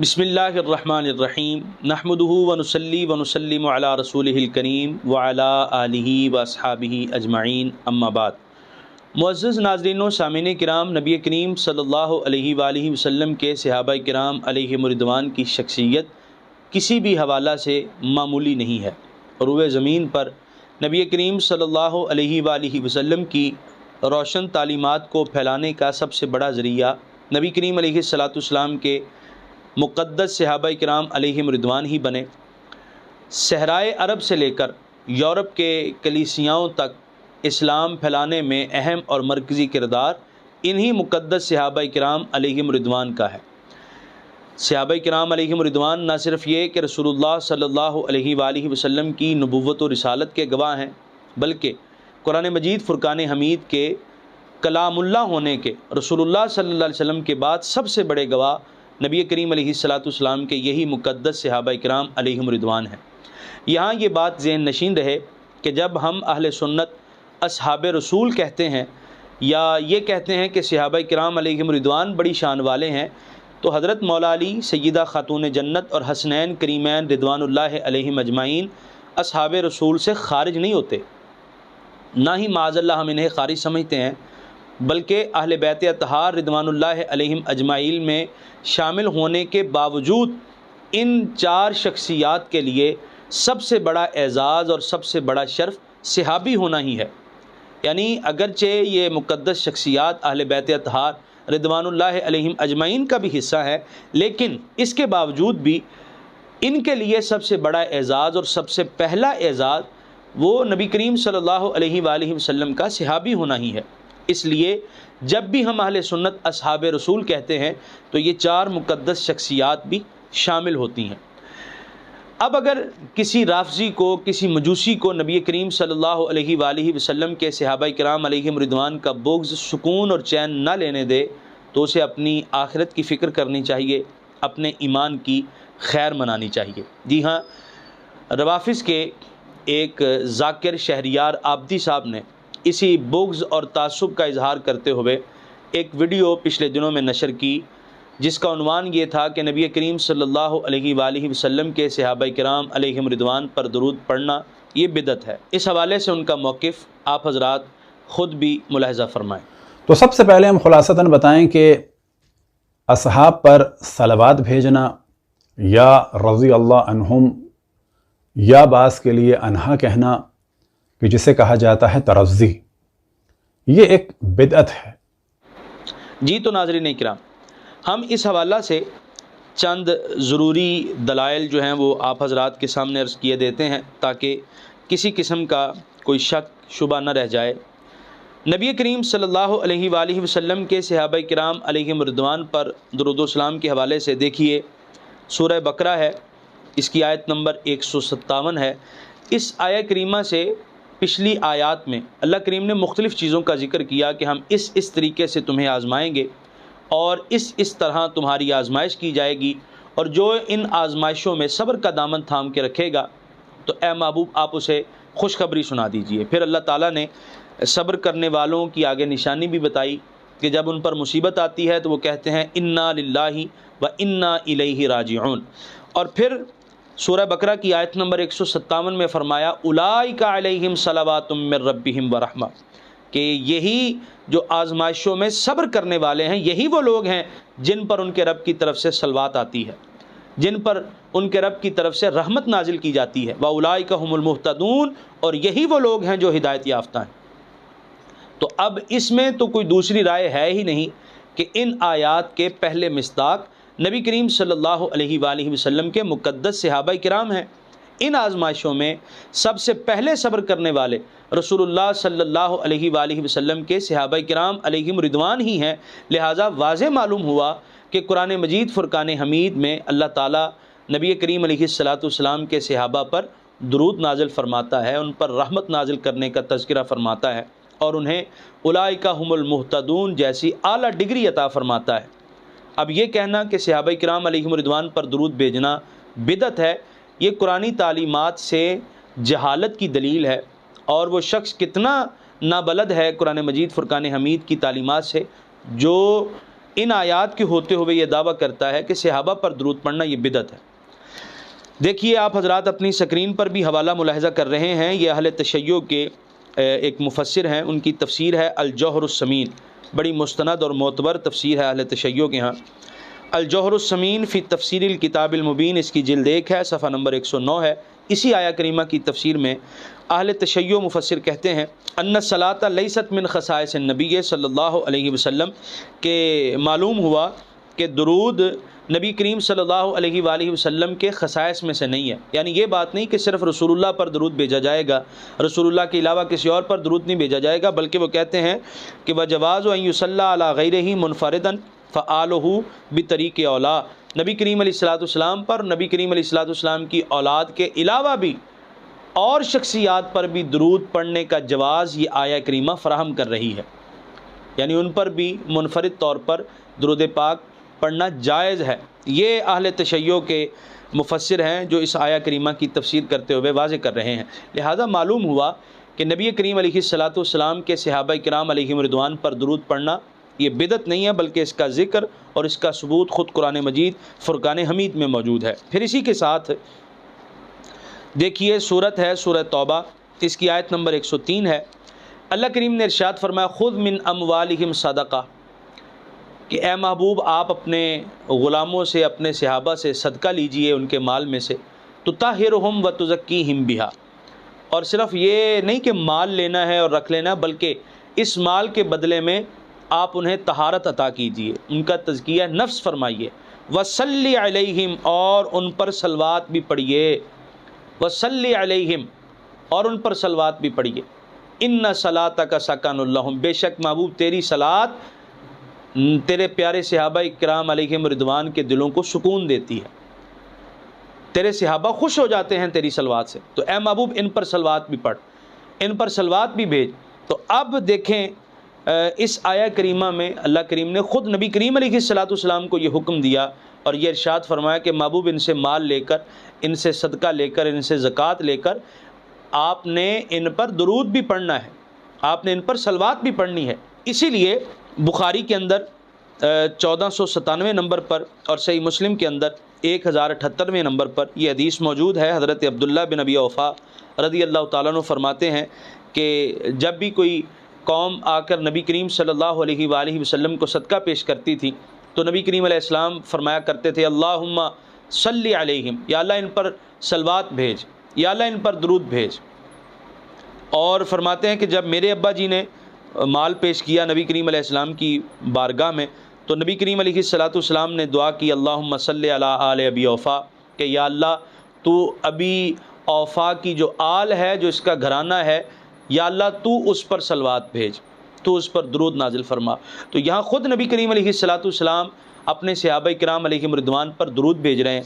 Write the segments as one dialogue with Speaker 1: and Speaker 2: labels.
Speaker 1: بسم اللہ الرحمن الرحیم نحمدہ ونصلی ونسلم علی رسولہ الکریم وعلی آلہ واصحابہ اجمعین اما بعد۔ معزز ناظرین و سامعین کرام، نبی کریم صلی اللہ علیہ وآلہ وسلم کے صحابہ کرام علیہم رضوان کی شخصیت کسی بھی حوالہ سے معمولی نہیں ہے۔ روئے زمین پر نبی کریم صلی اللہ علیہ وآلہ وسلم کی روشن تعلیمات کو پھیلانے کا سب سے بڑا ذریعہ نبی کریم علیہ الصلوۃ والسلام کے مقدس صحابہ کرام علیہم رضوان ہی بنے۔ صحرائے عرب سے لے کر یورپ کے کلیسیاؤں تک اسلام پھیلانے میں اہم اور مرکزی کردار انہی مقدس صحابہ کرام علیہم رضوان کا ہے۔ صحابہ کرام علیہم رضوان نہ صرف یہ کہ رسول اللہ صلی اللہ علیہ وآلہ وسلم کی نبوت و رسالت کے گواہ ہیں، بلکہ قرآن مجید فرقان حمید کے کلام اللہ ہونے کے رسول اللہ صلی اللہ علیہ وسلم کے بعد سب سے بڑے گواہ نبی کریم علیہ الصلوۃ والسلام کے یہی مقدس صحابہ کرام علیہم رضوان ہیں۔ یہاں یہ بات ذہن نشین رہے کہ جب ہم اہل سنت اصحاب رسول کہتے ہیں یا یہ کہتے ہیں کہ صحابہ کرام علیہم رضوان بڑی شان والے ہیں، تو حضرت مولا علی سیدہ خاتون جنت اور حسنین کریمین رضوان اللہ علیہم اجمعین اصحاب رسول سے خارج نہیں ہوتے، نہ ہی معاذ اللہ ہم انہیں خارج سمجھتے ہیں، بلکہ اہل بیت اطہار رضوان اللہ علیہم اجمعین میں شامل ہونے کے باوجود ان چار شخصیات کے لیے سب سے بڑا اعزاز اور سب سے بڑا شرف صحابی ہونا ہی ہے۔ یعنی اگرچہ یہ مقدس شخصیات اہل بیت اطہار رضوان اللہ علیہم اجمعین کا بھی حصہ ہے، لیکن اس کے باوجود بھی ان کے لیے سب سے بڑا اعزاز اور سب سے پہلا اعزاز وہ نبی کریم صلی اللہ علیہ وآلہ وسلم کا صحابی ہونا ہی ہے۔ اس لیے جب بھی ہم اہل سنت اصحاب رسول کہتے ہیں تو یہ چار مقدس شخصیات بھی شامل ہوتی ہیں۔ اب اگر کسی رافضی کو، کسی مجوسی کو نبی کریم صلی اللہ علیہ وآلہ وسلم کے صحابہ کرام علیہم رضوان کا بغض سکون اور چین نہ لینے دے تو اسے اپنی آخرت کی فکر کرنی چاہیے، اپنے ایمان کی خیر منانی چاہیے۔ جی ہاں، روافض کے ایک ذاکر شہریار آبدی صاحب نے اسی بغض اور تعصب کا اظہار کرتے ہوئے ایک ویڈیو پچھلے دنوں میں نشر کی، جس کا عنوان یہ تھا کہ نبی کریم صلی اللہ علیہ وآلہ وسلم کے صحابہ کرام علیہم رضوان پر درود پڑھنا یہ بدعت ہے۔ اس حوالے سے ان کا موقف آپ حضرات خود بھی ملاحظہ فرمائیں۔
Speaker 2: تو سب سے پہلے ہم خلاصتاً بتائیں کہ اصحاب پر صلوات بھیجنا یا رضی اللہ عنہم یا بعض کے لیے انہا کہنا کہ جسے کہا جاتا ہے ترضی، یہ ایک بدعت ہے۔
Speaker 1: جی تو ناظرین کرام، ہم اس حوالہ سے چند ضروری دلائل جو ہیں وہ آپ حضرات کے سامنے عرض کیے دیتے ہیں تاکہ کسی قسم کا کوئی شک شبہ نہ رہ جائے۔ نبی کریم صلی اللہ علیہ وآلہ وسلم کے صحابہ کرام علیہم رضوان پر درود و سلام کے حوالے سے دیکھیے، سورہ بقرہ ہے، اس کی آیت نمبر 157 ہے۔ اس آیہ کریمہ سے پچھلی آیات میں اللہ کریم نے مختلف چیزوں کا ذکر کیا کہ ہم اس طریقے سے تمہیں آزمائیں گے اور اس طرح تمہاری آزمائش کی جائے گی، اور جو ان آزمائشوں میں صبر کا دامن تھام کے رکھے گا تو اے محبوب آپ اسے خوشخبری سنا دیجئے۔ پھر اللہ تعالیٰ نے صبر کرنے والوں کی آگے نشانی بھی بتائی کہ جب ان پر مصیبت آتی ہے تو وہ کہتے ہیں انا للہ و انا الیہ راجعون، اور پھر سورہ بقرہ کی آیت نمبر 157 میں فرمایا اولئک علیہم صلوات من ربہم ورحمہ، کہ یہی جو آزمائشوں میں صبر کرنے والے ہیں یہی وہ لوگ ہیں جن پر ان کے رب کی طرف سے صلوات آتی ہے، جن پر ان کے رب کی طرف سے رحمت نازل کی جاتی ہے، واولئک هم المہتدون، اور یہی وہ لوگ ہیں جو ہدایت یافتہ ہیں۔ تو اب اس میں تو کوئی دوسری رائے ہے ہی نہیں کہ ان آیات کے پہلے مصداق نبی کریم صلی اللہ علیہ وآلہ وسلم کے مقدس صحابہ کرام ہیں۔ ان آزمائشوں میں سب سے پہلے صبر کرنے والے رسول اللہ صلی اللہ علیہ وآلہ وسلم کے صحابہ کرام علیہم رضوان ہی ہیں، لہٰذا واضح معلوم ہوا کہ قرآن مجید فرقان حمید میں اللہ تعالیٰ نبی کریم علیہ الصلوۃ والسلام کے صحابہ پر درود نازل فرماتا ہے، ان پر رحمت نازل کرنے کا تذکرہ فرماتا ہے، اور انہیں اولئک هم المہتدون جیسی اعلیٰ ڈگری عطا فرماتا ہے۔ اب یہ کہنا کہ صحابہ کرام علیہم رضوان پر درود بھیجنا بدعت ہے، یہ قرآنی تعلیمات سے جہالت کی دلیل ہے، اور وہ شخص کتنا نابلد ہے قرآن مجید فرقان حمید کی تعلیمات سے جو ان آیات کے ہوتے ہوئے یہ دعویٰ کرتا ہے کہ صحابہ پر درود پڑھنا یہ بدعت ہے۔ دیکھیے آپ حضرات اپنی سکرین پر بھی حوالہ ملاحظہ کر رہے ہیں، یہ اہل تشیع کے ایک مفسر ہیں، ان کی تفسیر ہے الجوہر الثمین، بڑی مستند اور معتبر تفسیر ہے اہل تشیع کے ہاں۔ الجوہر الثمین فی تفسیر الکتاب المبین، اس کی جلد 1 ہے، صفحہ نمبر 109 ہے۔ اسی آیہ کریمہ کی تفسیر میں اہل تشیع مفسر کہتے ہیں ان الصلاۃ لیست من خصائص النبی صلی اللہ علیہ وسلم، کہ معلوم ہوا کہ درود نبی کریم صلی اللہ علیہ وآلہ وسلم کے خصائص میں سے نہیں ہے، یعنی یہ بات نہیں کہ صرف رسول اللہ پر درود بھیجا جائے گا، رسول اللہ کے علاوہ کسی اور پر درود نہیں بھیجا جائے گا، بلکہ وہ کہتے ہیں کہ وجواز ان یصلی علی غیرہ منفردا فعالہ بطریق اولا، نبی کریم علیہ السلام پر، نبی کریم علیہ السلام کی اولاد کے علاوہ بھی اور شخصیات پر بھی درود پڑھنے کا جواز یہ آیہ کریمہ فراہم کر رہی ہے، یعنی ان پر بھی منفرد طور پر درود پاک پڑھنا جائز ہے۔ یہ اہل تشیع کے مفسر ہیں جو اس آیہ کریمہ کی تفسیر کرتے ہوئے واضح کر رہے ہیں۔ لہذا معلوم ہوا کہ نبی کریم علیہ السلام کے صحابہ کرام علیہم رضوان پر درود پڑھنا یہ بدعت نہیں ہے، بلکہ اس کا ذکر اور اس کا ثبوت خود قرآن مجید فرقان حمید میں موجود ہے۔ پھر اسی کے ساتھ دیکھیے صورت ہے سورہ توبہ، اس کی آیت نمبر 103 ہے۔ اللہ کریم نے ارشاد فرمایا خذ من اموالہم صدقہ، کہ اے محبوب آپ اپنے غلاموں سے، اپنے صحابہ سے صدقہ لیجئے ان کے مال میں سے، تطہرہم وتزکیہم بہا، اور صرف یہ نہیں کہ مال لینا ہے اور رکھ لینا، بلکہ اس مال کے بدلے میں آپ انہیں طہارت عطا کیجئے، ان کا تزکیہ نفس فرمائیے، وصلی علیہم، اور ان پر صلوات بھی پڑھیے، وصلی علیہم، اور ان پر صلوات بھی پڑھیے، ان صلاتک سکن لہم، بے شک محبوب تیری صلات تیرے پیارے صحابہ کرام علیہم رضوان کے دلوں کو سکون دیتی ہے، تیرے صحابہ خوش ہو جاتے ہیں تیری صلوات سے، تو اے محبوب ان پر صلوات بھی پڑھ، ان پر صلوات بھی بھیج۔ تو اب دیکھیں اس آیہ کریمہ میں اللہ کریم نے خود نبی کریم علیہ السلام کو یہ حکم دیا اور یہ ارشاد فرمایا کہ محبوب ان سے مال لے کر، ان سے صدقہ لے کر، ان سے زکوٰۃ لے کر آپ نے ان پر درود بھی پڑھنا ہے، آپ نے ان پر صلوات بھی پڑھنی ہے۔ اسی لیے بخاری کے اندر 1497 نمبر پر اور صحیح مسلم کے اندر 1078 نمبر پر یہ حدیث موجود ہے۔ حضرت عبداللہ بن ابی اوفا رضی اللہ تعالیٰ عنہ فرماتے ہیں کہ جب بھی کوئی قوم آ کر نبی کریم صلی اللہ علیہ وآلہ وسلم کو صدقہ پیش کرتی تھی تو نبی کریم علیہ السلام فرمایا کرتے تھے اللہم صلی علیہم، یا اللہ ان پر صلوات بھیج، یا اللہ ان پر درود بھیج۔ اور فرماتے ہیں کہ جب میرے ابا جی نے مال پیش کیا نبی کریم علیہ السلام کی بارگاہ میں تو نبی کریم علیہ السلام نے دعا کی اللہم صلی علی آل ابی اوفا، کہ یا اللہ تو ابی اوفا کی جو آل ہے، جو اس کا گھرانہ ہے، یا اللہ تو اس پر صلوات بھیج، تو اس پر درود نازل فرما۔ تو یہاں خود نبی کریم علیہ السلام اپنے صحابہ کرام علیہم رضوان پر درود بھیج رہے ہیں،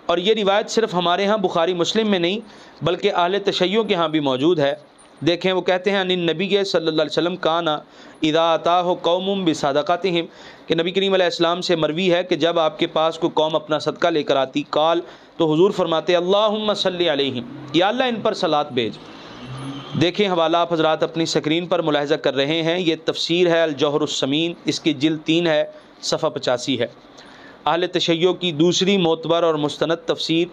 Speaker 1: اور یہ روایت صرف ہمارے ہاں بخاری مسلم میں نہیں بلکہ اہل تشیع کے ہاں بھی موجود ہے۔ دیکھیں وہ کہتے ہیں ان نبی صلی اللہ علیہ وسلم کانا اذا اتاہ قوم بصدقاتہم، کہ نبی کریم علیہ السلام سے مروی ہے کہ جب آپ کے پاس کوئی قوم اپنا صدقہ لے کر آتی قال، تو حضور فرماتے اللہم صلی علیہم، یا اللہ ان پر صلوات بھیج۔ دیکھیں حوالہ آپ حضرات اپنی سکرین پر ملاحظہ کر رہے ہیں، یہ تفسیر ہے الجوہر الثمین، اس کی جلد 3 ہے، صفحہ 85 ہے۔ اہل تشیع کی دوسری معتبر اور مستند تفسیر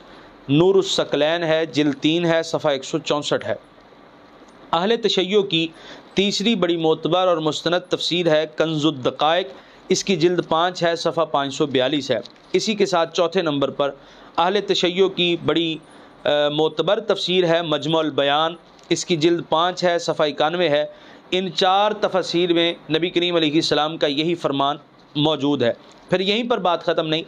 Speaker 1: نور الثقلین ہے، جلد 3 ہے، صفحہ 164 ہے۔ اہل تشیع کی تیسری بڑی معتبر اور مستند تفسیر ہے کنز الدقائق، اس کی جلد 5 ہے، صفحہ 542 ہے۔ اسی کے ساتھ چوتھے نمبر پر اہل تشیع کی بڑی معتبر تفسیر ہے مجمع البیان، اس کی جلد 5 ہے، صفحہ 91 ہے۔ ان 4 تفاسیر میں نبی کریم علیہ السلام کا یہی فرمان موجود ہے۔ پھر یہیں پر بات ختم نہیں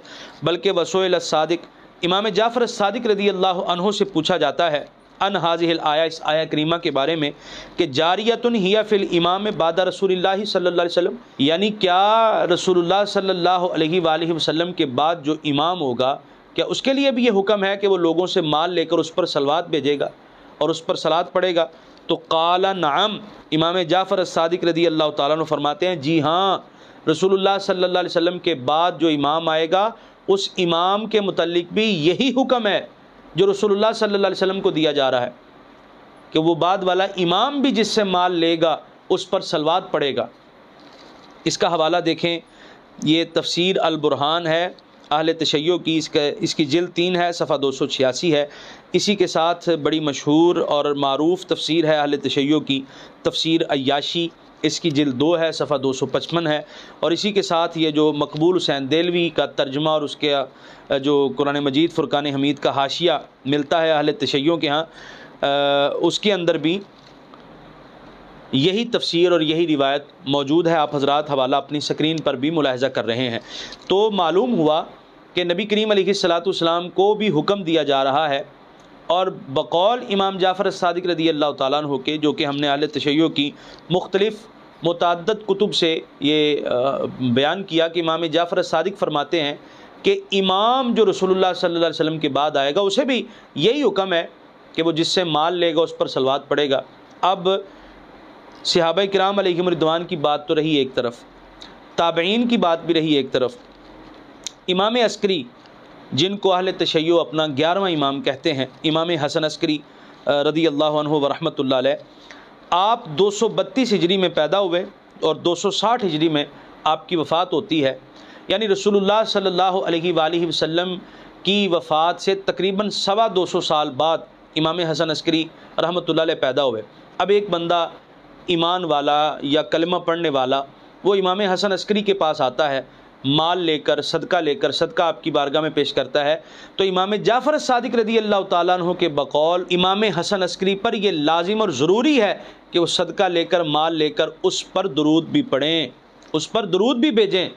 Speaker 1: بلکہ وسئل الصادق، امام جعفر الصادق رضی اللہ عنہ سے پوچھا جاتا ہے ان ہذہ الآیہ، اس آیہ کریمہ کے بارے میں کہ جاریۃ ہی فی الامام بعد رسول اللہ صلی اللہ علیہ وسلم، یعنی کیا رسول اللہ صلی اللہ علیہ وآلہ وسلم کے بعد جو امام ہوگا کیا اس کے لیے بھی یہ حکم ہے کہ وہ لوگوں سے مال لے کر اس پر صلوات بھیجے گا اور اس پر صلوات پڑھے گا؟ تو قال نعم، امام جعفر الصادق رضی اللہ تعالیٰ عنہ فرماتے ہیں جی ہاں، رسول اللہ صلی اللہ علیہ وسلم کے بعد جو امام آئے گا اس امام کے متعلق بھی یہی حکم ہے جو رسول اللہ صلی اللہ علیہ وسلم کو دیا جا رہا ہے کہ وہ بعد والا امام بھی جس سے مال لے گا اس پر صلوات پڑھے گا۔ اس کا حوالہ دیکھیں یہ تفسیر البرہان ہے اہل تشیع کی، اس کی جلد 3 ہے، صفحہ 286 ہے۔ اسی کے ساتھ بڑی مشہور اور معروف تفسیر ہے اہل تشیع کی تفسیر عیاشی، اس کی جلد 2 ہے، صفحہ 255 ہے۔ اور اسی کے ساتھ یہ جو مقبول حسین دہلوی کا ترجمہ اور اس کے جو قرآن مجید فرقان حمید کا حاشیہ ملتا ہے اہل تشیع کے ہاں، اس کے اندر بھی یہی تفسیر اور یہی روایت موجود ہے۔ آپ حضرات حوالہ اپنی سکرین پر بھی ملاحظہ کر رہے ہیں۔ تو معلوم ہوا کہ نبی کریم علیہ السلام کو بھی حکم دیا جا رہا ہے، اور بقول امام جعفر الصادق رضی اللہ تعالیٰ عنہ کے، جو کہ ہم نے اہل تشیع کی مختلف متعدد کتب سے یہ بیان کیا کہ امام جعفر الصادق فرماتے ہیں کہ امام جو رسول اللہ صلی اللہ علیہ وسلم کے بعد آئے گا اسے بھی یہی حکم ہے کہ وہ جس سے مال لے گا اس پر صلوات پڑھے گا۔ اب صحابہ کرام علیہم رضوان کی بات تو رہی ایک طرف، تابعین کی بات بھی رہی ایک طرف، امام عسکری جن کو اہل تشیع اپنا 11واں امام کہتے ہیں، امام حسن عسکری رضی اللہ عنہ ورحمۃ اللہ علیہ، آپ 232 ہجری میں پیدا ہوئے اور 260 ہجری میں آپ کی وفات ہوتی ہے، یعنی رسول اللہ صلی اللہ علیہ وآلہ وسلم کی وفات سے تقریباً 225 سال بعد امام حسن عسکری رحمۃ اللہ علیہ پیدا ہوئے۔ اب ایک بندہ ایمان والا یا کلمہ پڑھنے والا وہ امام حسن عسکری کے پاس آتا ہے، مال لے کر، صدقہ آپ کی بارگاہ میں پیش کرتا ہے، تو امام جعفر الصادق رضی اللہ تعالیٰ عنہ کے بقول امام حسن عسکری پر یہ لازم اور ضروری ہے کہ وہ صدقہ لے کر، مال لے کر اس پر درود بھی پڑھیں، اس پر درود بھی بھیجیں۔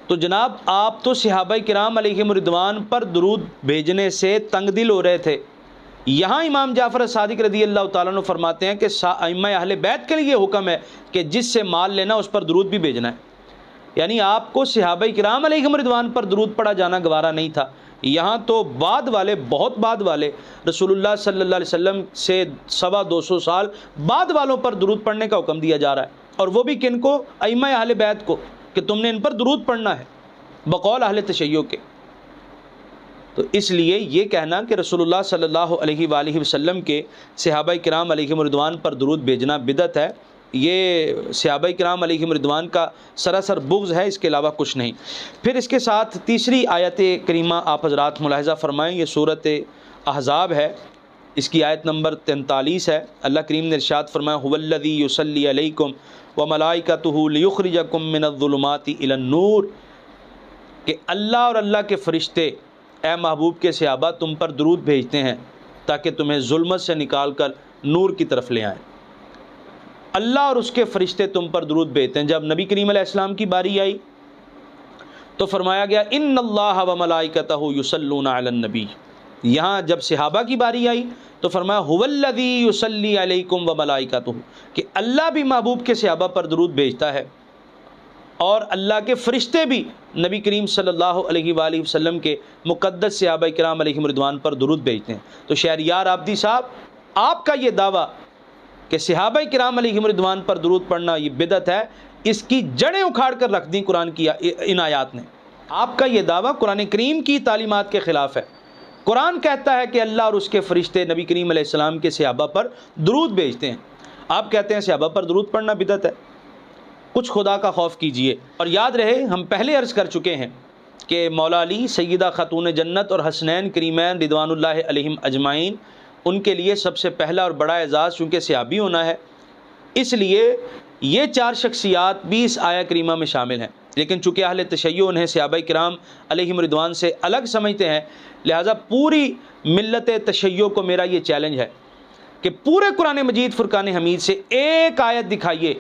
Speaker 1: تو جناب آپ تو صحابہ کرام علیہم رضوان پر درود بھیجنے سے تنگ دل ہو رہے تھے، یہاں امام جعفر الصادق رضی اللہ تعالیٰ عنہ فرماتے ہیں کہ ائمہ اہل بیت کے لیے حکم ہے کہ جس سے مال لینا اس پر درود بھی بھیجنا ہے، یعنی آپ کو صحابہ کرام علیہم رضوان پر درود پڑھا جانا گوارا نہیں تھا، یہاں تو بعد والے، بہت بعد والے، رسول اللہ صلی اللہ علیہ وسلم سے 225 سال بعد والوں پر درود پڑھنے کا حکم دیا جا رہا ہے، اور وہ بھی کن کو؟ ائمہ اہل بیت کو، کہ تم نے ان پر درود پڑھنا ہے بقول اہل تشیع کے۔ تو اس لیے یہ کہنا کہ رسول اللہ صلی اللہ علیہ وآلہ وسلم کے صحابہ کرام علیہم رضوان پر درود بھیجنا بدعت ہے، یہ صحابہ کرام علیہم رضوان کا سراسر بغض ہے، اس کے علاوہ کچھ نہیں۔ پھر اس کے ساتھ تیسری آیت کریمہ آپ حضرات ملاحظہ فرمائیں، یہ سورۃ احزاب ہے، اس کی آیت نمبر 43 ہے۔ اللہ کریم نے ارشاد فرمایا هو الذی یصلی علیکم وملائکتہ لیخرجکم من الظلمات الی النور، کہ اللہ اور اللہ کے فرشتے اے محبوب کے صحابہ تم پر درود بھیجتے ہیں تاکہ تمہیں ظلمت سے نکال کر نور کی طرف لے آئیں۔ اللہ اور اس کے فرشتے تم پر درود بھیجتے ہیں۔ جب نبی کریم علیہ السلام کی باری آئی تو فرمایا گیا ان اللہ وملائکتہ یصلون علی النبی، یہاں جب صحابہ کی باری آئی تو فرمایا هو الذی یصلی علیکم وملائکتہ، کہ اللہ بھی محبوب کے صحابہ پر درود بھیجتا ہے اور اللہ کے فرشتے بھی نبی کریم صلی اللہ علیہ وآلہ وسلم کے مقدس صحابہ کرام علیہم رضوان پر درود بھیجتے ہیں۔ تو شہریار عابدی صاحب، آپ کا یہ دعویٰ کہ صحابہ کرام علیہم رضوان پر درود پڑھنا یہ بدعت ہے، اس کی جڑیں اکھاڑ کر رکھ دیں قرآن کی ان آیات نے۔ آپ کا یہ دعویٰ قرآن کریم کی تعلیمات کے خلاف ہے۔ قرآن کہتا ہے کہ اللہ اور اس کے فرشتے نبی کریم علیہ السلام کے صحابہ پر درود بھیجتے ہیں، آپ کہتے ہیں صحابہ پر درود پڑھنا بدعت ہے۔ کچھ خدا کا خوف کیجئے۔ اور یاد رہے ہم پہلے عرض کر چکے ہیں کہ مولا علی سیدہ خاتون جنت اور حسنین کریمین رضوان اللہ علیہم اجمعین، ان کے لیے سب سے پہلا اور بڑا اعزاز چونکہ صحابی ہونا ہے، اس لیے یہ 4 شخصیات بھی اس آیہ کریمہ میں شامل ہیں، لیکن چونکہ اہل تشیع انہیں صحابہ کرام علیہم رضوان سے الگ سمجھتے ہیں، لہٰذا پوری ملت تشیع کو میرا یہ چیلنج ہے کہ پورے قرآن مجید فرقان حمید سے ایک آیت دکھائیے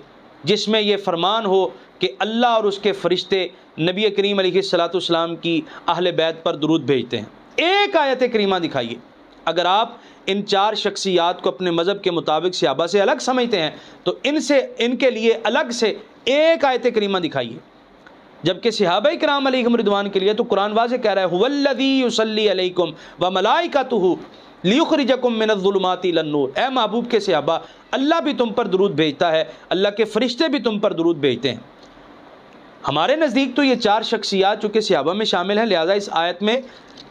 Speaker 1: جس میں یہ فرمان ہو کہ اللہ اور اس کے فرشتے نبی کریم علیہ السلام کی اہل بیت پر درود بھیجتے ہیں۔ ایک آیت کریمہ دکھائیے۔ اگر آپ ان 4 شخصیات کو اپنے مذہب کے مطابق صحابہ سے الگ سمجھتے ہیں تو ان کے لیے الگ سے ایک آیت کریمہ دکھائیے، جبکہ صحابہ کرام علیہم رضوان کے لیے تو قرآن واضح کہہ رہا ہے هو الذی یصلی علیکم وملائکتہ لیخرجکم من الظلمات الی النور، اے محبوب کے صحابہ اللہ بھی تم پر درود بھیجتا ہے، اللہ کے فرشتے بھی تم پر درود بھیجتے ہیں۔ ہمارے نزدیک تو یہ 4 شخصیات چونکہ صحابہ میں شامل ہیں، لہذا اس آیت میں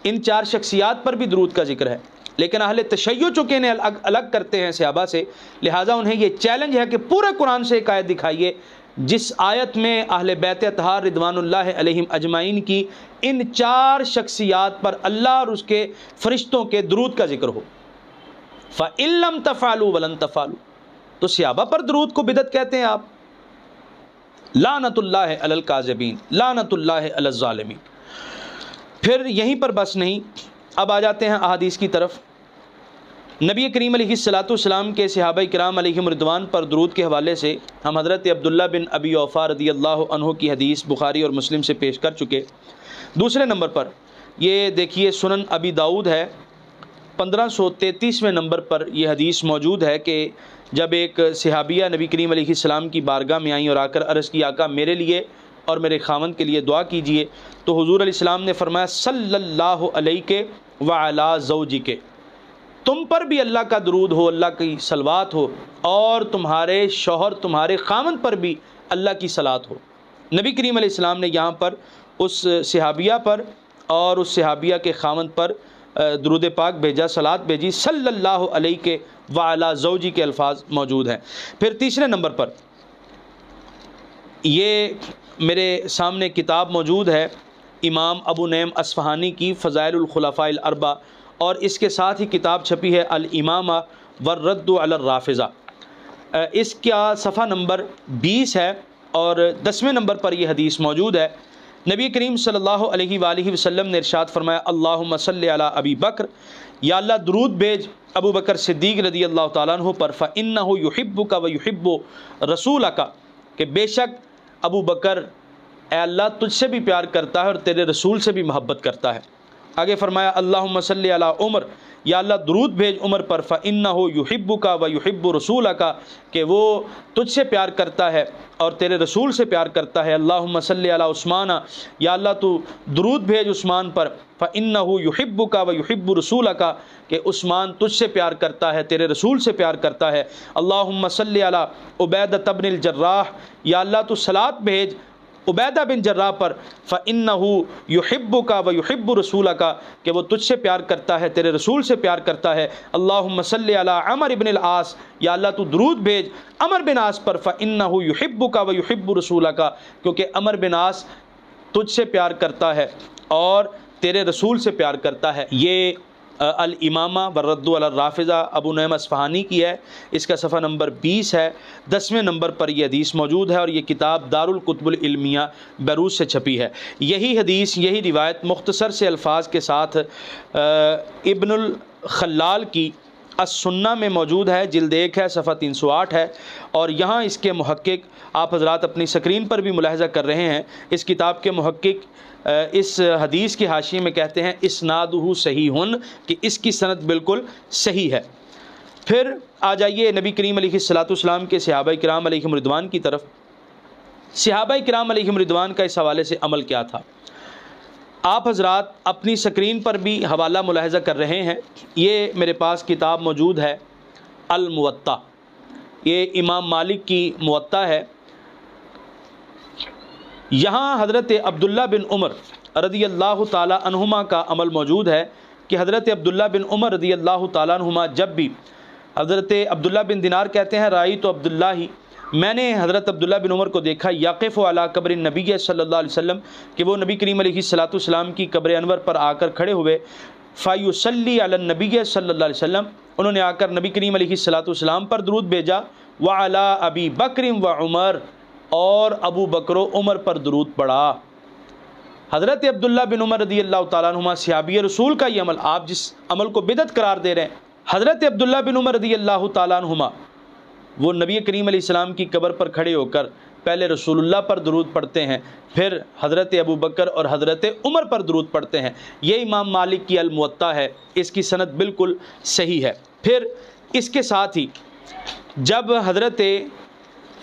Speaker 1: ان 4 شخصیات پر بھی درود کا ذکر ہے، لیکن اہل تشیع چونکہ انہیں الگ کرتے ہیں صحابہ سے، لہذا انہیں یہ چیلنج ہے کہ پورے قرآن سے ایک آیت دکھائیے جس آیت میں اہل بیت اطہار رضوان اللہ علیہم اجمعین کی ان 4 شخصیات پر اللہ اور اس کے فرشتوں کے درود کا ذکر ہو۔ فَإِن لَّمْ تَفْعَلُوا وَلَن تَفْعَلُوا، تو صحابہ پر درود کو بدعت کہتے ہیں آپ۔ لعنت اللہ علی الکاذبین، لعنت اللہ علی الظالمین۔ پھر یہیں پر بس نہیں، اب آ جاتے ہیں احادیث کی طرف۔ نبی کریم علیہ الصلوۃ والسلام کے صحابہ کرام علیہم رضوان پر درود کے حوالے سے ہم حضرت عبداللہ بن ابی اوفا رضی اللہ عنہ کی حدیث بخاری اور مسلم سے پیش کر چکے۔ دوسرے نمبر پر یہ دیکھیے سنن ابی داؤد ہے، 1533ویں نمبر پر یہ حدیث موجود ہے کہ جب ایک صحابیہ نبی کریم علیہ السلام کی بارگاہ میں آئیں اور آ کر عرض کی آقا میرے لیے اور میرے خاوند کے لیے دعا کیجئے، تو حضور علیہ السلام نے فرمایا صلی اللہ علیہ وعلی زوجک، تم پر بھی اللہ کا درود ہو، اللہ کی صلوات ہو، اور تمہارے شوہر تمہارے خاوند پر بھی اللہ کی صلوات ہو۔ نبی کریم علیہ السلام نے یہاں پر اس صحابیہ پر اور اس صحابیہ کے خاوند پر درود پاک بھیجا، صلوات بھیجی، صلی اللہ علیہ وعلی زوجی کے الفاظ موجود ہیں۔ پھر تیسرے نمبر پر یہ میرے سامنے کتاب موجود ہے امام ابو نعیم اصفہانی کی فضائل الخلفاء الاربعہ، اور اس کے ساتھ ہی کتاب چھپی ہے الامامہ والرد علی الرافضہ، اس کا صفحہ نمبر 20 ہے، اور 10ویں نمبر پر یہ حدیث موجود ہے۔ نبی کریم صلی اللہ علیہ وآلہ وسلم نے ارشاد فرمایا اللہم صلی علی ابی بکر، یا اللہ درود بھیج ابو بکر صدیق رضی اللہ تعالیٰ عنہ پر، فإنہ یحبک ویحب رسولک، کہ بے شک ابو بکر اے اللہ تجھ سے بھی پیار کرتا ہے اور تیرے رسول سے بھی محبت کرتا ہے۔ آگے فرمایا اللہم صلی علی عمر، یا اللہ درود بھیج عمر پر، فإنہ یحبک ویحب رسولک، کہ وہ تجھ سے پیار کرتا ہے اور تیرے رسول سے پیار کرتا ہے۔ اللہم صلی علی عثمان، یا اللہ تو درود بھیج عثمان پر، فإنہ یحبک ویحب رسولک، کہ عثمان تجھ سے پیار کرتا ہے تیرے رسول سے پیار کرتا ہے۔ اللہم صلی علی عبیدہ بن الجراح، یا اللہ تو صلوات بھیج عبیدہ بن جراح پر، فإنہ یحبک ویحب رسولک، کہ وہ تجھ سے پیار کرتا ہے تیرے رسول سے پیار کرتا ہے۔ اللہم صلی علی عمر بن العاص، یا اللہ تو درود بھیج عمر بن عاص پر، فإنہ یحبک ویحب رسولک، کیونکہ عمر بن عاص تجھ سے پیار کرتا ہے اور تیرے رسول سے پیار کرتا ہے۔ یہ الامامہ والرد علی الرافضہ ابو نعیم اصفہانی کی ہے، اس کا صفحہ نمبر 20 ہے، 10ویں نمبر پر یہ حدیث موجود ہے، اور یہ کتاب دار الکتب العلمیہ بیروت سے چھپی ہے۔ یہی حدیث، یہی روایت مختصر سے الفاظ کے ساتھ ابن الخلال کی السنہ میں موجود ہے، جلد 1 ہے، صفحہ 308 ہے، اور یہاں اس کے محقق آپ حضرات اپنی سکرین پر بھی ملاحظہ کر رہے ہیں، اس کتاب کے محقق اس حدیث کے حاشیے میں کہتے ہیں اسنادہ صحیح، کہ اس کی سند بالکل صحیح ہے۔ پھر آ جائیے نبی کریم علیہ الصلوۃ والسلام کے صحابہ کرام علیہم رضوان کی طرف۔ صحابہ کرام علیہم رضوان کا اس حوالے سے عمل کیا تھا؟ آپ حضرات اپنی سکرین پر بھی حوالہ ملاحظہ کر رہے ہیں، یہ میرے پاس کتاب موجود ہے الموطا، یہ امام مالک کی موطا ہے۔ یہاں حضرت عبداللہ بن عمر رضی اللہ تعالیٰ عنہما کا عمل موجود ہے کہ حضرت عبداللہ بن عمر رضی اللہ تعالیٰ عنہما جب بھی، حضرت عبداللہ بن دینار کہتے ہیں رائی تو عبداللہ ہی، میں نے حضرت عبداللہ بن عمر کو دیکھا یقف علی قبر النبی صلی اللہ علیہ وسلم، کہ وہ نبی کریم علیہ الصلوۃ والسلام کی قبر انور پر آ کر کھڑے ہوئے، فیصلی علی النبی صلی اللہ علیہ وسلم، انہوں نے آ کر نبی کریم علیہ الصلوۃ والسلام پر درود بھیجا، وعلی ابی بکر و عمر، اور ابو بکر و عمر پر درود پڑھا۔ حضرت عبداللہ بن عمر رضی اللہ تعالیٰ عنہما صحابی رسول کا یہ عمل، آپ جس عمل کو بدعت قرار دے رہے ہیں، حضرت عبداللہ بن عمر رضی اللہ تعالیٰ عنہما وہ نبی کریم علیہ السلام کی قبر پر کھڑے ہو کر پہلے رسول اللہ پر درود پڑھتے ہیں، پھر حضرت ابو بکر اور حضرت عمر پر درود پڑھتے ہیں۔ یہ امام مالک کی الموطا ہے، اس کی سند بالکل صحیح ہے۔ پھر اس کے ساتھ ہی جب حضرت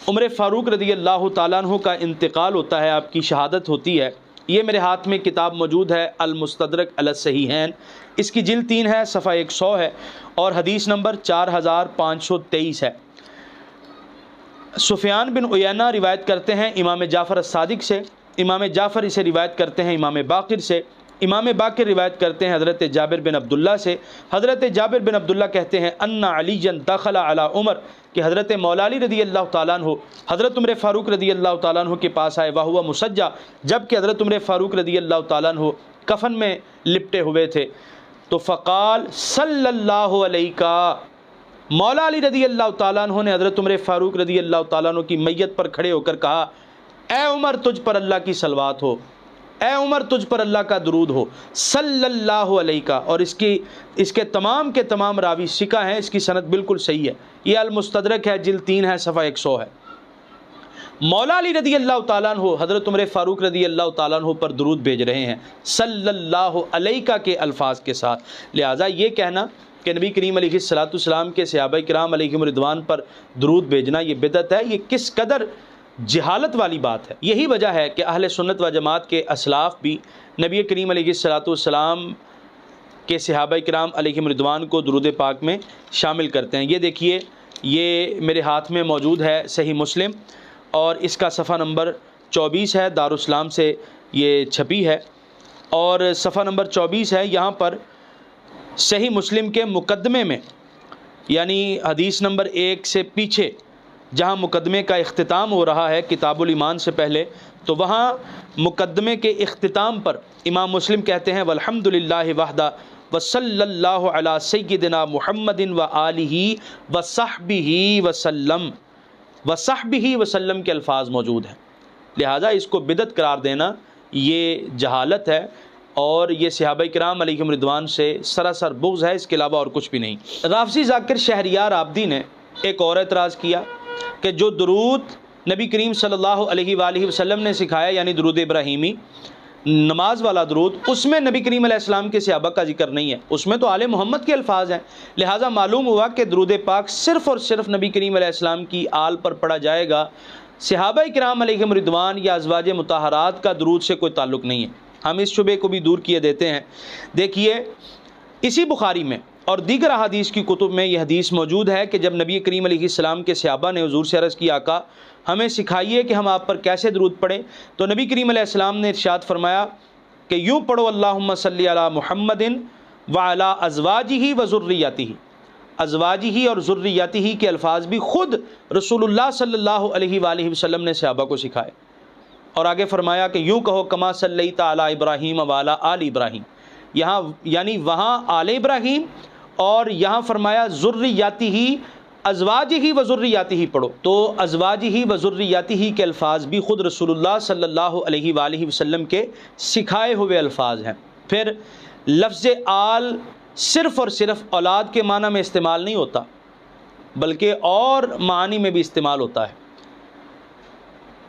Speaker 1: عمر فاروق رضی اللہ تعالیٰ عنہ کا انتقال ہوتا ہے، آپ کی شہادت ہوتی ہے، یہ میرے ہاتھ میں کتاب موجود ہے المستدرک علی الصحیحین، اس کی جلد 3 ہے، صفحہ 100 ہے، اور حدیث نمبر 4523 ہے۔ سفیان بن عیینہ روایت کرتے ہیں امام جعفر الصادق سے، امام جعفر اسے روایت کرتے ہیں امام باقر سے، امام باقر روایت کرتے ہیں حضرت جابر بن عبداللہ سے، حضرت جابر بن عبداللہ کہتے ہیں ان علی دخل علی عمر، کہ حضرت مولا علی رضی اللہ تعالیٰ عنہ حضرت عمر فاروق رضی اللہ تعالیٰ عنہ کے پاس آئے، وہو مسجع، جب کہ حضرت عمر فاروق رضی اللہ تعالیٰ عنہ کفن میں لپٹے ہوئے تھے، تو فقال صلی اللہ علیہ، مولا علی رضی اللہ تعالیٰ عنہ نے حضرت عمر فاروق رضی اللہ تعالیٰ عنہ کی میت پر کھڑے ہو کر کہا، اے عمر تجھ پر اللہ کی صلوات ہو، اے عمر تجھ پر اللہ کا درود ہو، صلی اللہ علیہ کا۔ اور اس کے تمام کے تمام راوی ثقہ ہیں، اس کی سند بالکل صحیح ہے، یہ المستدرک ہے، جلد 3 ہے، صفحہ 100 ہے۔ مولا علی رضی اللہ تعالیٰ عنہ حضرت عمر فاروق رضی اللہ تعالیٰ عنہ پر درود بھیج رہے ہیں صلی اللہ علیہ کے الفاظ کے ساتھ، لہٰذا یہ کہنا کہ نبی کریم علیہ السلام کے صحابہ کرام علیہم رضوان پر درود بھیجنا یہ بدعت ہے، یہ کس قدر جہالت والی بات ہے۔ یہی وجہ ہے کہ اہل سنت و جماعت کے اسلاف بھی نبی کریم علیہ السلام کے صحابہ کرام علیہم رضوان کو درود پاک میں شامل کرتے ہیں۔ یہ دیکھیے، یہ میرے ہاتھ میں موجود ہے صحیح مسلم، اور اس کا صفحہ نمبر 24 ہے، دارالاسلام سے یہ چھپی ہے، اور صفحہ نمبر 24 ہے، یہاں پر صحیح مسلم کے مقدمے میں، یعنی حدیث نمبر 1 سے پیچھے جہاں مقدمے کا اختتام ہو رہا ہے کتاب الایمان سے پہلے، تو وہاں مقدمے کے اختتام پر امام مسلم کہتے ہیں والحمدللہ وحدہ وصلی اللہ علی سیدنا محمد وآلہ وصحبہ وسلم کے الفاظ موجود ہیں، لہذا اس کو بدعت قرار دینا یہ جہالت ہے، اور یہ صحابہ کرام علیہم رضوان سے سراسر بغض ہے، اس کے علاوہ اور کچھ بھی نہیں۔ رافضی ذاکر شہریار آبدی نے ایک اور اعتراض کیا کہ جو درود نبی کریم صلی اللہ علیہ وآلہ وسلم نے سکھایا، یعنی درود ابراہیمی نماز والا درود، اس میں نبی کریم علیہ السلام کے صحابہ کا ذکر نہیں ہے، اس میں تو آل محمد کے الفاظ ہیں، لہٰذا معلوم ہوا کہ درود پاک صرف اور صرف نبی کریم علیہ السلام کی آل پر پڑھا جائے گا، صحابہ کرام علیہم رضوان یا ازواج مطہرات کا درود سے کوئی تعلق نہیں ہے۔ ہم اس شبے کو بھی دور کیے دیتے ہیں۔ دیکھیے، اسی بخاری میں اور دیگر احادیث کی کتب میں یہ حدیث موجود ہے کہ جب نبی کریم علیہ السلام کے صحابہ نے حضور سے عرض کی، آقا ہمیں سکھائیے کہ ہم آپ پر کیسے درود پڑھیں، تو نبی کریم علیہ السلام نے ارشاد فرمایا کہ یوں پڑھو اللہم صلی علی محمد وعلی ازواجہ وذریتہ، ازواجہ اور ذریتہ کے الفاظ بھی خود رسول اللہ صلی اللہ علیہ وآلہ وسلم نے صحابہ کو سکھائے، اور آگے فرمایا کہ یوں کہو کما صلیت علی ابراہیم وعلی آل ابراہیم، یہاں یعنی وہاں آل ابراہیم، اور یہاں فرمایا ذریتہ، ازواجہ و ذریتہ پڑھو، تو ازواجہ و ذریتہ کے الفاظ بھی خود رسول اللہ صلی اللہ علیہ وآلہ وسلم کے سکھائے ہوئے الفاظ ہیں۔ پھر لفظ آل صرف اور صرف اولاد کے معنی میں استعمال نہیں ہوتا، بلکہ اور معنی میں بھی استعمال ہوتا ہے۔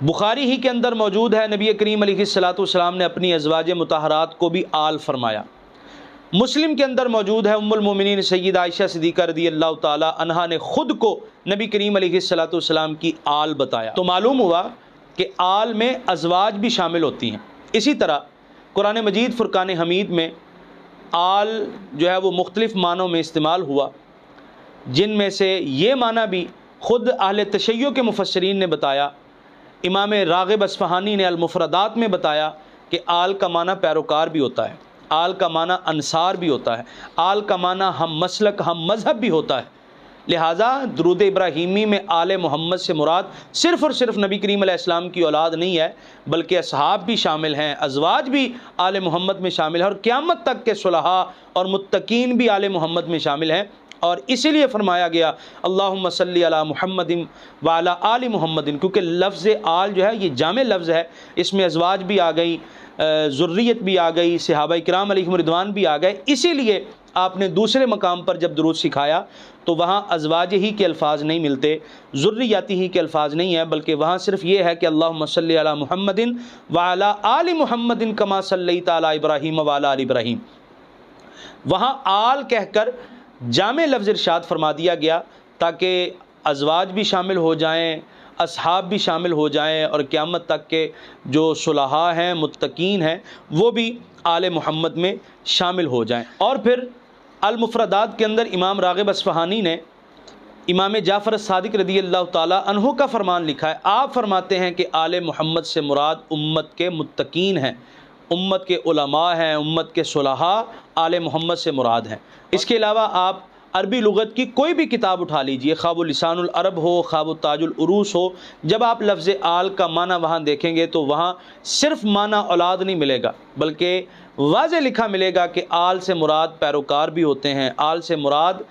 Speaker 1: بخاری ہی کے اندر موجود ہے، نبی کریم علیہ السلام نے اپنی ازواج مطہرات کو بھی آل فرمایا۔ مسلم کے اندر موجود ہے، ام المومنین سیدہ عائشہ صدیقہ رضی اللہ تعالی عنہا نے خود کو نبی کریم علیہ السلام کی آل بتایا، تو معلوم ہوا کہ آل میں ازواج بھی شامل ہوتی ہیں۔ اسی طرح قرآن مجید فرقان حمید میں آل جو ہے وہ مختلف معنوں میں استعمال ہوا، جن میں سے یہ معنی بھی خود اہل تشیع کے مفسرین نے بتایا۔ امام راغب اصفہانی نے المفردات میں بتایا کہ آل کا معنی پیروکار بھی ہوتا ہے، آل کا معنی انصار بھی ہوتا ہے، آل کا معنی ہم مسلک ہم مذہب بھی ہوتا ہے، لہٰذا درود ابراہیمی میں آل محمد سے مراد صرف اور صرف نبی کریم علیہ السلام کی اولاد نہیں ہے، بلکہ اصحاب بھی شامل ہیں، ازواج بھی آل محمد میں شامل ہیں، اور قیامت تک کے صلحاء اور متقین بھی آل محمد میں شامل ہیں، اور اسی لیے فرمایا گیا اللہم صلی علی محمد وعلی آل محمد، کیونکہ لفظ آل جو ہے یہ جامع لفظ ہے، اس میں ازواج بھی آ گئی، ذریت بھی آ گئی، صحابہ کرام علیہم رضوان بھی آ گئے، اسی لیے آپ نے دوسرے مقام پر جب درود سکھایا تو وہاں ازواج ہی کے الفاظ نہیں ملتے، ذریاتی ہی کے الفاظ نہیں ہیں، بلکہ وہاں صرف یہ ہے کہ اللہم صلی علی محمد وعلی آل محمد کما صلیت علی ابراہیم وعلی آل ابراہیم، وہاں آل کہہ کر جامع لفظ ارشاد فرما دیا گیا تاکہ ازواج بھی شامل ہو جائیں، اصحاب بھی شامل ہو جائیں، اور قیامت تک کے جو صلحاء ہیں متقین ہیں وہ بھی آل محمد میں شامل ہو جائیں۔ اور پھر المفردات کے اندر امام راغب اصفہانی نے امام جعفر الصادق رضی اللہ تعالی عنہ کا فرمان لکھا ہے، آپ فرماتے ہیں کہ آل محمد سے مراد امت کے متقین ہیں، امت کے علماء ہیں، امت کے صلحاء آل محمد سے مراد ہیں۔ اس کے علاوہ آپ عربی لغت کی کوئی بھی کتاب اٹھا لیجئے، خواہ وہ لسان العرب ہو، خواہ وہ تاج العروس ہو، جب آپ لفظ آل کا معنی وہاں دیکھیں گے تو وہاں صرف معنی اولاد نہیں ملے گا، بلکہ واضح لکھا ملے گا کہ آل سے مراد پیروکار بھی ہوتے ہیں، آل سے مراد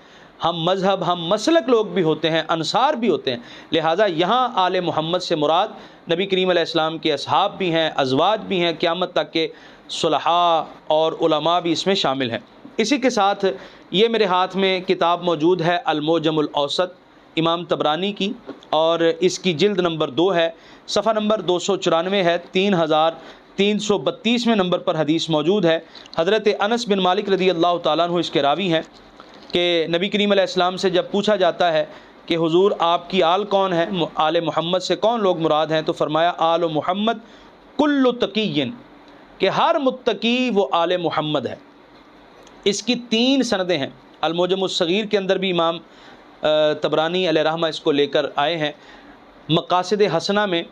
Speaker 1: ہم مذہب ہم مسلک لوگ بھی ہوتے ہیں، انصار بھی ہوتے ہیں۔ لہٰذا یہاں آل محمد سے مراد نبی کریم علیہ السلام کے اصحاب بھی ہیں، ازواج بھی ہیں، قیامت تک کے صلحاء اور علماء بھی اس میں شامل ہیں۔ اسی کے ساتھ یہ میرے ہاتھ میں کتاب موجود ہے المعجم الاوسط امام طبرانی کی، اور اس کی جلد نمبر 2 ہے، صفحہ نمبر 294 ہے، 3332 نمبر پر حدیث موجود ہے۔ حضرت انس بن مالک رضی اللہ تعالیٰ عنہ اس کے راوی ہیں کہ نبی کریم علیہ السلام سے جب پوچھا جاتا ہے کہ حضور آپ کی آل کون ہے، آل محمد سے کون لوگ مراد ہیں، تو فرمایا آل محمد کل تقی، کہ ہر متقی وہ آل محمد ہے۔ اس کی 3 سندیں ہیں، المعجم الصغیر کے اندر بھی امام طبرانی علیہ رحمہ اس کو لے کر آئے ہیں۔ مقاصد حسنہ میں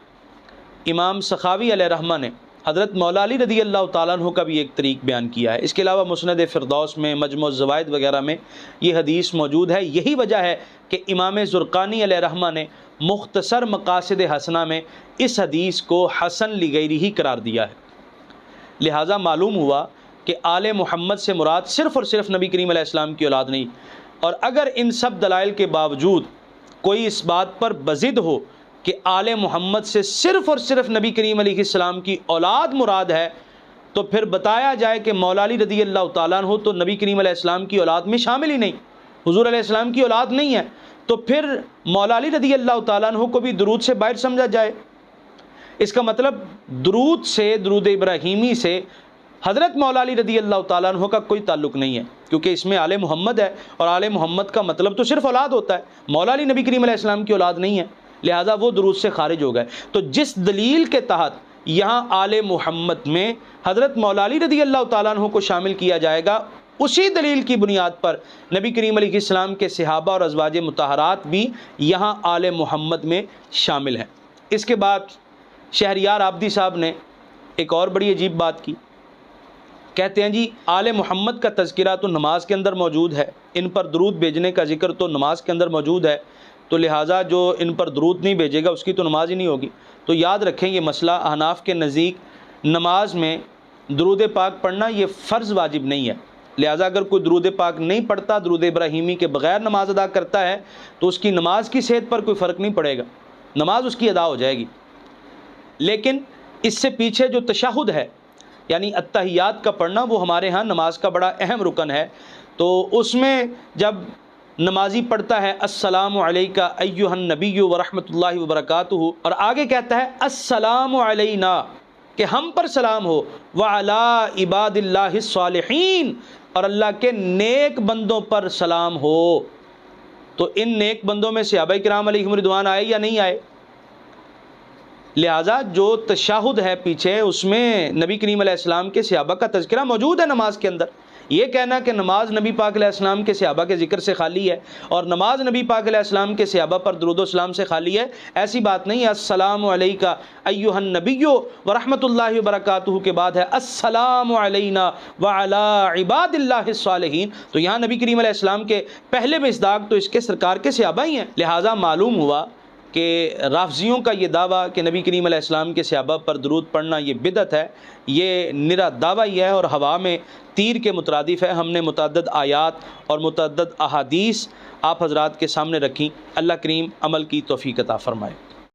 Speaker 1: امام سخاوی علیہ رحمہ نے حضرت مولا علی رضی اللہ تعالیٰ عنہ کا بھی ایک طریق بیان کیا ہے۔ اس کے علاوہ مسند فردوس میں، مجموع الزوائد وغیرہ میں یہ حدیث موجود ہے۔ یہی وجہ ہے کہ امام زرقانی علیہ رحمہ نے مختصر مقاصد حسنہ میں اس حدیث کو حسن لغیرہ ہی قرار دیا ہے۔ لہٰذا معلوم ہوا کہ آل محمد سے مراد صرف اور صرف نبی کریم علیہ السلام کی اولاد نہیں، اور اگر ان سب دلائل کے باوجود کوئی اس بات پر بضد ہو کہ آل محمد سے صرف اور صرف نبی کریم علیہ السلام کی اولاد مراد ہے، تو پھر بتایا جائے کہ مولا علی رضی اللہ تعالیٰ عنہ تو نبی کریم علیہ السلام کی اولاد میں شامل ہی نہیں، حضور علیہ السلام کی اولاد نہیں ہے، تو پھر مولا علی رضی اللہ تعالیٰ عنہ کو بھی درود سے باہر سمجھا جائے۔ اس کا مطلب درود سے، درود ابراہیمی سے حضرت مولا علی رضی اللہ تعالیٰ عنہ کا کوئی تعلق نہیں ہے، کیونکہ اس میں آل محمد ہے، اور آل محمد کا مطلب تو صرف اولاد ہوتا ہے، مولا علی نبی کریم علیہ السلام کی اولاد نہیں ہے، لہٰذا وہ درود سے خارج ہو گئے۔ تو جس دلیل کے تحت یہاں آل محمد میں حضرت مولا علی رضی اللہ تعالیٰ عنہ کو شامل کیا جائے گا، اسی دلیل کی بنیاد پر نبی کریم علیہ السلام کے صحابہ اور ازواج مطہرات بھی یہاں آل محمد میں شامل ہیں۔ اس کے بعد شہریار عابدی صاحب نے ایک اور بڑی عجیب بات کی، کہتے ہیں جی آل محمد کا تذکرہ تو نماز کے اندر موجود ہے، ان پر درود بھیجنے کا ذکر تو نماز کے اندر موجود ہے، تو لہٰذا جو ان پر درود نہیں بھیجے گا اس کی تو نماز ہی نہیں ہوگی۔ تو یاد رکھیں یہ مسئلہ احناف کے نزدیک نماز میں درود پاک پڑھنا یہ فرض واجب نہیں ہے، لہٰذا اگر کوئی درود پاک نہیں پڑھتا، درود ابراہیمی کے بغیر نماز ادا کرتا ہے، تو اس کی نماز کی صحت پر کوئی فرق نہیں پڑے گا، نماز اس کی ادا ہو جائے گی۔ لیکن اس سے پیچھے جو تشہد ہے، یعنی اتحیات کا پڑھنا، وہ ہمارے ہاں نماز کا بڑا اہم رکن ہے۔ تو اس میں جب نمازی پڑھتا ہے السلام علیکہ ایہا النبی ورحمۃ اللہ وبرکاتہ، اور آگے کہتا ہے السلام علینا، کہ ہم پر سلام ہو، وعلی عباد اللہ الصالحین، اور اللہ کے نیک بندوں پر سلام ہو، تو ان نیک بندوں میں صحابہ کرام علیہم رضوان آئے یا نہیں آئے؟ لہٰذا جو تشہد ہے پیچھے، اس میں نبی کریم علیہ السلام کے صحابہ کا تذکرہ موجود ہے نماز کے اندر۔ یہ کہنا کہ نماز نبی پاک علیہ السلام کے صحابہ کے ذکر سے خالی ہے اور نماز نبی پاک علیہ السلام کے صحابہ پر درود و سلام سے خالی ہے، ایسی بات نہیں ہے۔ السلام علیکہ ایہا النبی ورحمۃ اللہ وبرکاتہ کے بعد ہے السلام علینا وعلی عباد اللہ الصالحین، تو یہاں نبی کریم علیہ السلام کے پہلے مصداق تو اس کے سرکار کے صحابہ ہی ہیں۔ لہٰذا معلوم ہوا کہ رافضیوں کا یہ دعویٰ کہ نبی کریم علیہ السلام کے صحابہ پر درود پڑھنا یہ بدعت ہے، یہ نرا دعویٰ ہی ہے اور ہوا میں تیر کے مترادف ہے۔ ہم نے متعدد آیات اور متعدد احادیث آپ حضرات کے سامنے رکھیں، اللہ کریم عمل کی توفیق عطا فرمائے۔